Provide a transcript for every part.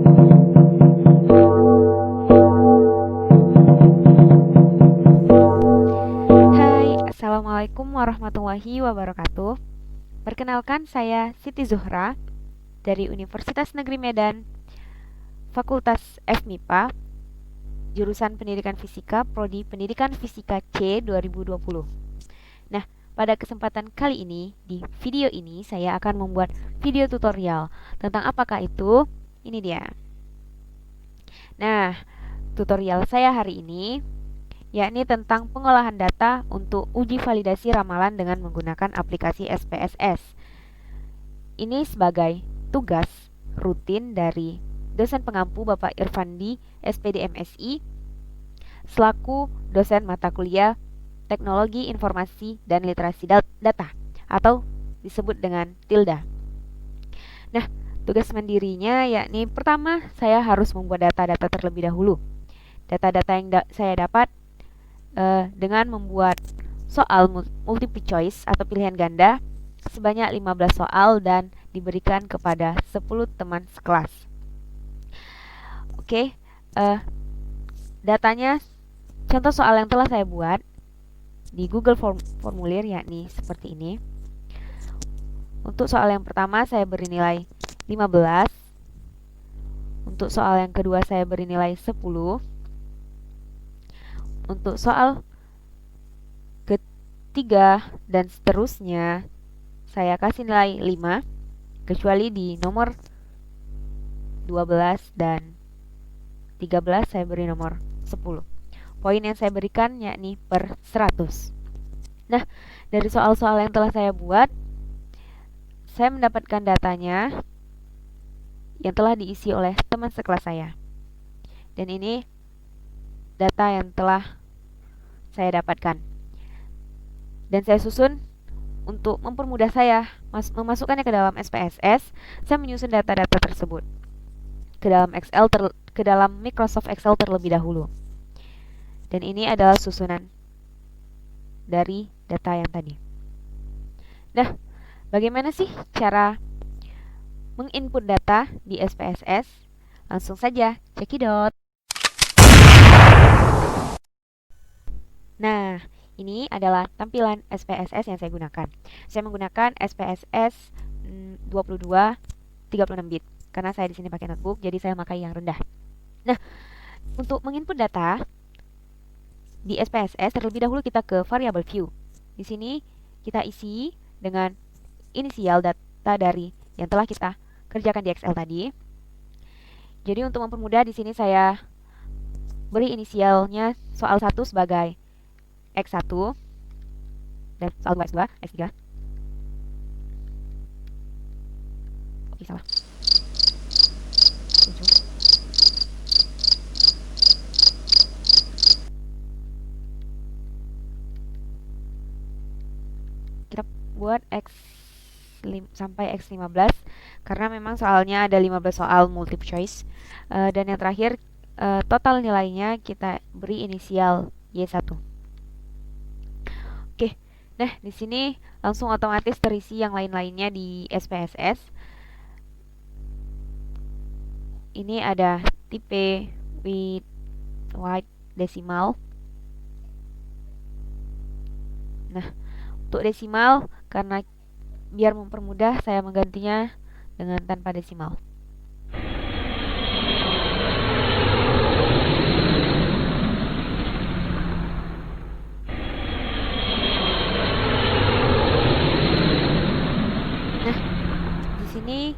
Hai, Assalamualaikum warahmatullahi wabarakatuh. Perkenalkan, saya Siti Zuhra dari Universitas Negeri Medan, Fakultas FMIPA, jurusan Pendidikan Fisika, Prodi Pendidikan Fisika C 2020. Nah, pada kesempatan kali ini, di video ini saya akan membuat video tutorial tentang apakah itu. Ini dia. Nah, tutorial saya hari ini yakni tentang pengolahan data untuk uji validasi ramalan dengan menggunakan aplikasi SPSS. Ini sebagai tugas rutin dari dosen pengampu Bapak Irfandi, SPD MSI, selaku dosen mata kuliah Teknologi Informasi dan Literasi Data, atau disebut dengan TILDA. Nah, tugas mandirinya yakni pertama, saya harus membuat data-data terlebih dahulu. Data-data yang saya dapat dengan membuat soal multiple choice atau pilihan ganda sebanyak 15 soal dan diberikan kepada 10 teman sekelas. Oke, datanya contoh soal yang telah saya buat di Google Formulir yakni seperti ini. Untuk soal yang pertama saya beri nilai 15. Untuk soal yang kedua saya beri nilai 10. Untuk soal ketiga dan seterusnya saya kasih nilai 5, kecuali di nomor 12 dan 13 saya beri nomor 10. Poin yang saya berikan yakni per 100. Nah, dari soal-soal yang telah saya buat, saya mendapatkan datanya yang telah diisi oleh teman sekelas saya. Dan ini data yang telah saya dapatkan. Dan saya susun untuk mempermudah saya memasukkannya ke dalam SPSS. Saya menyusun data-data tersebut ke dalam Microsoft Excel terlebih dahulu. Dan ini adalah susunan dari data yang tadi. Nah, bagaimana sih cara menginput data di SPSS? Langsung saja, cekidot. Nah, ini adalah tampilan SPSS yang saya gunakan. Saya menggunakan SPSS 22 36 bit karena saya di sini pakai notebook, jadi saya pakai yang rendah. Nah, untuk menginput data di SPSS terlebih dahulu kita ke variable view. Di sini kita isi dengan inisial data dari yang telah kita kerjakan di Excel tadi. Jadi untuk mempermudah di sini saya beri inisialnya soal 1 sebagai X1 dan soal 2 X2, X3. Oke, salah. 7. Kita buat X sampai X15 karena memang soalnya ada 15 soal multiple choice. Dan yang terakhir total nilainya kita beri inisial Y1. Oke, nah di sini langsung otomatis terisi yang lain-lainnya di SPSS. Ini ada tipe with white decimal. Nah, untuk desimal karena biar mempermudah saya menggantinya dengan tanpa desimal. Nah, di sini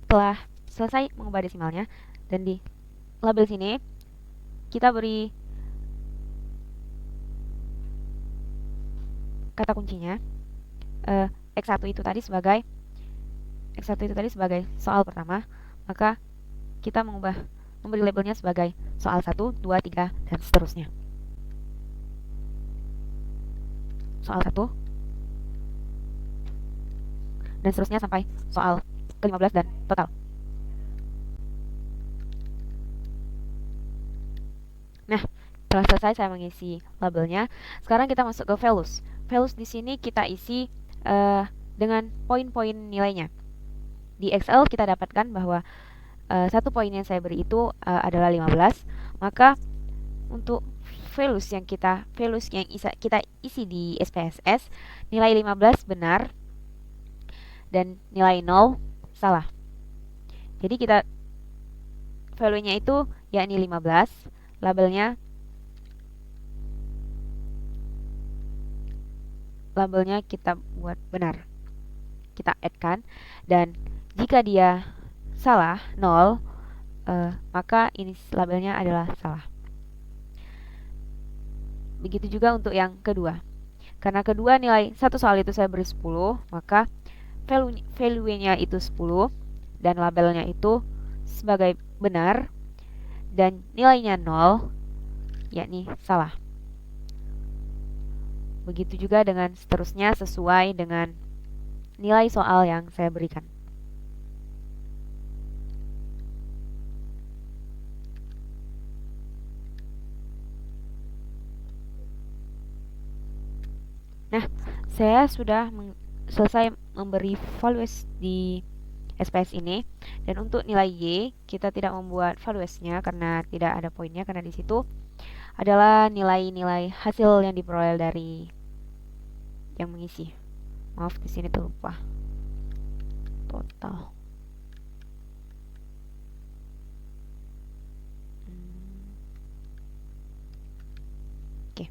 telah selesai mengubah desimalnya dan di label sini kita beri kata kuncinya X1 itu tadi sebagai soal pertama, maka kita memberi labelnya sebagai soal 1, 2, 3 dan seterusnya. Soal 1 dan seterusnya sampai soal ke-15 dan total. Nah, setelah selesai saya mengisi labelnya. Sekarang kita masuk ke values. Values di sini kita isi dengan poin-poin nilainya. Di Excel kita dapatkan bahwa satu poin yang saya beri itu adalah 15, maka untuk values yang kita isi di SPSS, nilai 15 benar dan nilai 0 salah. Jadi kita value-nya itu yakni 15, labelnya kita buat benar. Kita add-kan, dan jika dia salah 0, maka ini labelnya adalah salah. Begitu juga untuk yang kedua. Karena kedua nilai satu soal itu saya beri 10, maka value-nya itu 10 dan labelnya itu sebagai benar dan nilainya 0, yakni salah. Begitu juga dengan seterusnya sesuai dengan nilai soal yang saya berikan. Nah, saya sudah selesai memberi values di SPS ini, dan untuk nilai Y kita tidak membuat valuesnya karena tidak ada poinnya, karena di situ adalah nilai-nilai hasil yang diperoleh dari yang mengisi. Maaf, di sini terlupa total. Oke.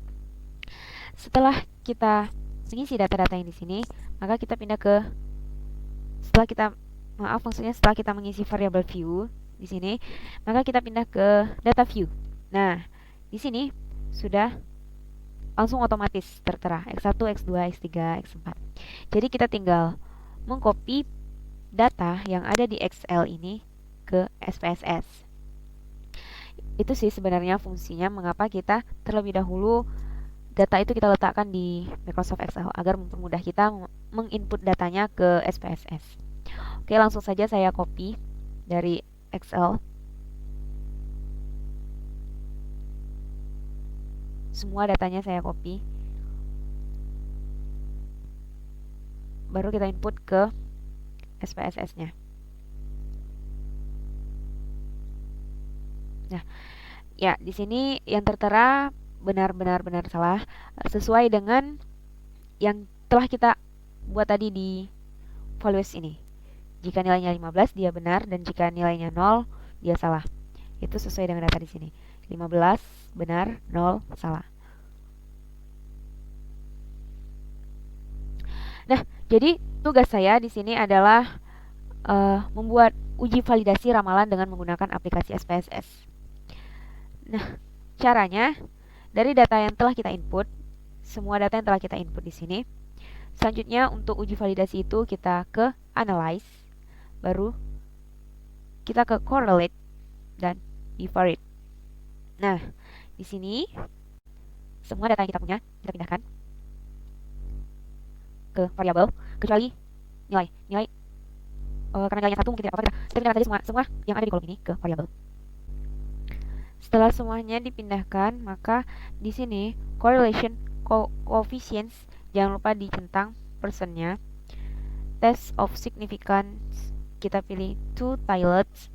Setelah kita mengisi data-data yang di sini, maka kita pindah ke setelah kita mengisi variabel view di sini, maka kita pindah ke data view. Nah, di sini sudah langsung otomatis tertera X1, X2, X3, X4. Jadi kita tinggal mengcopy data yang ada di Excel ini ke SPSS. Itu sih sebenarnya fungsinya mengapa kita terlebih dahulu data itu kita letakkan di Microsoft Excel agar mempermudah kita menginput datanya ke SPSS. Oke, langsung saja saya copy dari Excel. Semua datanya saya copy. Baru kita input ke SPSS-nya. Nah, ya di sini yang tertera benar-benar salah sesuai dengan yang telah kita buat tadi di values ini. Jika nilainya 15 dia benar, dan jika nilainya 0 dia salah. Itu sesuai dengan data di sini. 15 benar, 0 salah. Nah, jadi tugas saya di sini adalah membuat uji validasi ramalan dengan menggunakan aplikasi SPSS. Nah, caranya dari data yang telah kita input, semua data yang telah kita input di sini. Selanjutnya untuk uji validasi itu kita ke analyze, baru kita ke correlate dan divariate. Nah, di sini semua data yang kita punya kita pindahkan ke variabel kecuali nilai. Karena nilainya 1 mungkin tidak apa-apa, kita pindahkan saja semua yang ada di kolom ini ke variabel. Setelah semuanya dipindahkan, maka di sini correlation coefficients jangan lupa dicentang persennya. Test of significance kita pilih 2 tildes,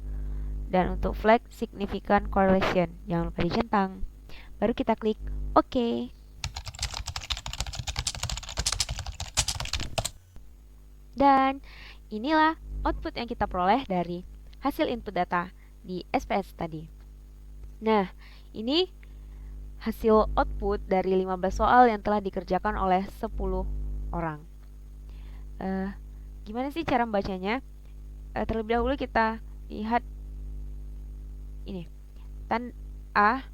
dan untuk flag significant correlation jangan lupa dicentang. Baru kita klik OK. Dan inilah output yang kita peroleh dari hasil input data di SPS tadi. Nah, ini hasil output dari 15 soal yang telah dikerjakan oleh 10 orang. Gimana sih cara membacanya? Terlebih dahulu kita lihat ini. A,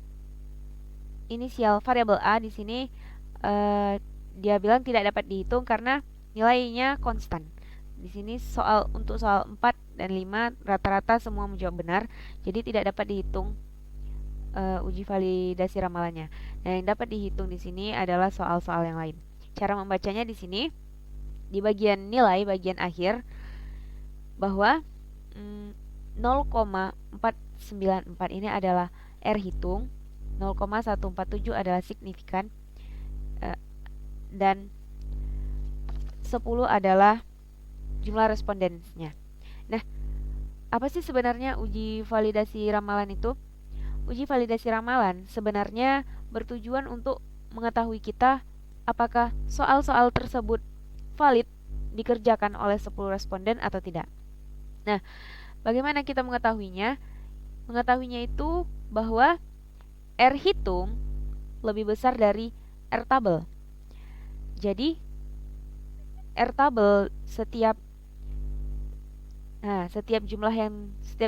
inisial variabel A di sini dia bilang tidak dapat dihitung karena nilainya konstan. Di sini untuk soal 4 dan 5 rata-rata semua menjawab benar, jadi tidak dapat dihitung uji validasi ramalannya. Nah, yang dapat dihitung di sini adalah soal-soal yang lain. Cara membacanya di sini di bagian nilai, bagian akhir, bahwa 0,494 ini adalah R hitung, 0,147 adalah signifikan, dan 10 adalah jumlah respondensnya. Nah, Apa sih sebenarnya uji validasi ramalan itu? Uji validasi ramalan sebenarnya bertujuan untuk mengetahui kita apakah soal-soal tersebut valid dikerjakan oleh 10 responden atau tidak. Nah, bagaimana kita mengetahuinya? Mengetahuinya itu bahwa R hitung lebih besar dari R tabel. Jadi, R tabel setiap setiap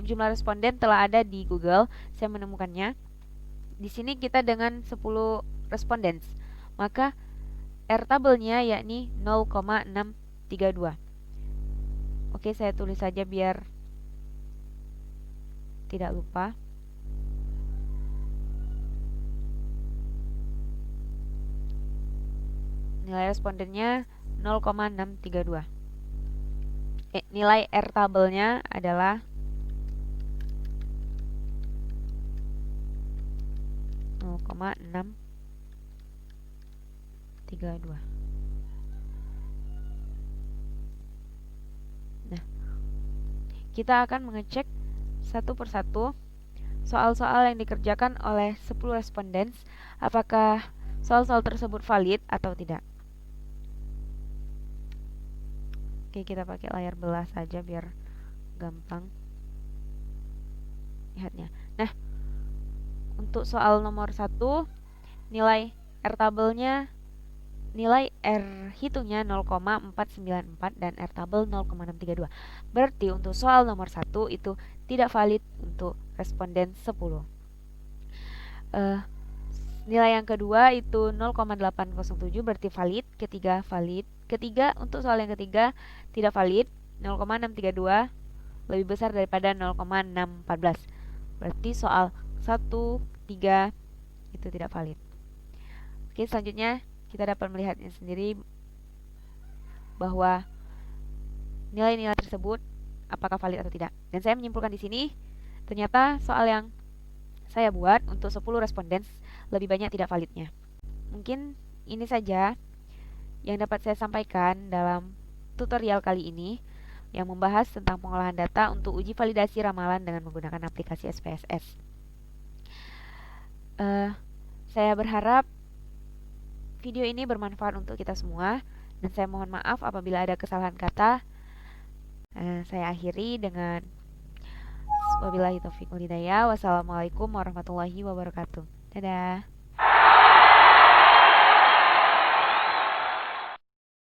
jumlah responden telah ada di Google. Saya menemukannya. Di sini kita dengan 10 respondents. Maka R tabelnya yakni 0,632. Oke, saya tulis saja biar tidak lupa. Nilai respondennya 0,632. Nilai R tabelnya adalah 0,632. Nah, kita akan mengecek satu persatu soal-soal yang dikerjakan oleh 10 respondents, apakah soal-soal tersebut valid atau tidak. Oke, kita pakai layar belah saja biar gampang lihatnya. Nah, untuk soal nomor 1, nilai R tabelnya, nilai R hitungnya 0,494 dan R tabel 0,632. Berarti untuk soal nomor 1 itu tidak valid untuk responden 10. Nilai yang kedua itu 0,807 berarti valid. Ketiga untuk soal yang ketiga tidak valid. 0,632 lebih besar daripada 0,614. Berarti soal 1, 3 itu tidak valid. Oke, selanjutnya kita dapat melihatnya sendiri bahwa nilai-nilai tersebut apakah valid atau tidak. Dan saya menyimpulkan di sini ternyata soal yang saya buat untuk 10 respondents lebih banyak tidak validnya. Mungkin ini saja yang dapat saya sampaikan dalam tutorial kali ini yang membahas tentang pengolahan data untuk uji validasi ramalan dengan menggunakan aplikasi SPSS. Saya berharap video ini bermanfaat untuk kita semua dan saya mohon maaf apabila ada kesalahan kata. Saya akhiri dengan wabillahi taufiq wal hidayah. Wassalamualaikum warahmatullahi wabarakatuh. Dadah.